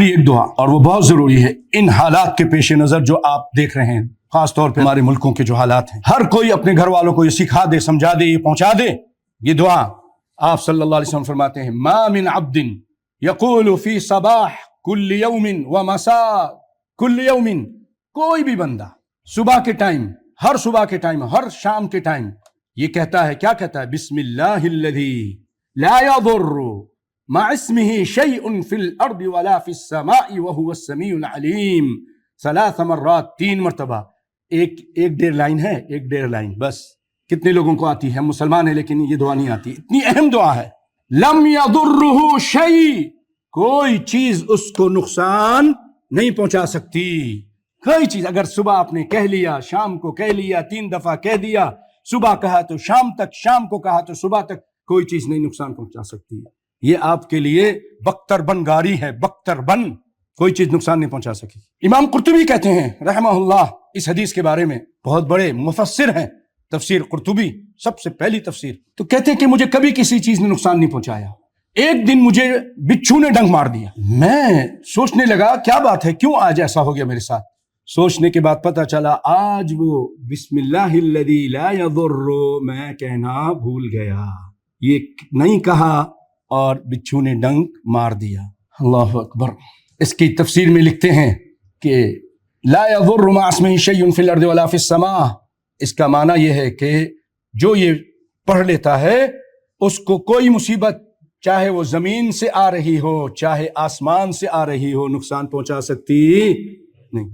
پہلی ایک دعا، اور وہ بہت ضروری ہے ان حالات کے پیش نظر جو آپ دیکھ رہے ہیں، خاص طور پہ ہمارے ملکوں کے جو حالات ہیں. ہر کوئی اپنے گھر والوں کو یہ سکھا دے، سمجھا دے، یہ پہنچا دے. یہ دعا آپ صلی اللہ علیہ وسلم فرماتے ہیں ما من عبد یقول فی صباح کل یوم و مساء کل یوم، کوئی بھی بندہ صبح کے ٹائم، ہر صبح کے ٹائم، ہر شام کے ٹائم یہ کہتا ہے. کیا کہتا ہے؟ بسم اللہ الذی لا یضر مع اسمہ شیء فی الارض ولا فی السماء وہو السمیع العلیم، 3 مرات، 3 مرتبہ. ایک 1.5 لائن ہے، 1.5 لائن بس. کتنے لوگوں کو آتی ہے؟ ہم مسلمان ہیں لیکن یہ دعا نہیں آتی. اتنی اہم دعا ہے. لم یضرہ شیء، کوئی چیز اس کو نقصان نہیں پہنچا سکتی. کوئی چیز اگر صبح آپ نے کہہ لیا، شام کو کہہ لیا، 3 دفعہ کہہ دیا، صبح کہا تو شام تک، شام کو کہا تو صبح تک، کوئی چیز نہیں نقصان پہنچا سکتی. یہ آپ کے لیے بختر بن گاری ہے، بختر بن، کوئی چیز نقصان نہیں پہنچا سکی. امام قرطبی کہتے ہیں رحمہ اللہ اس حدیث کے بارے میں، بہت بڑے مفسر ہیں، تفسیر قرطبی سب سے پہلی تفسیر. تو کہتے ہیں کہ مجھے کبھی کسی چیز نے نقصان نہیں پہنچایا. ایک دن مجھے بچھو نے ڈنک مار دیا. میں سوچنے لگا کیا بات ہے، کیوں آج ایسا ہو گیا میرے ساتھ. سوچنے کے بعد پتہ چلا آج وہ بسم اللہ الذی لا یضر میں کہنا بھول گیا، یہ نہیں کہا اور بچھو نے ڈنک مار دیا. اللہ اکبر. اس کی تفسیر میں لکھتے ہیں کہ لا یضر مع اسمہ شیء فی الارض ولا فی السماء، اس کا معنی یہ ہے کہ جو یہ پڑھ لیتا ہے اس کو کوئی مصیبت، چاہے وہ زمین سے آ رہی ہو چاہے آسمان سے آ رہی ہو، نقصان پہنچا سکتی نہیں.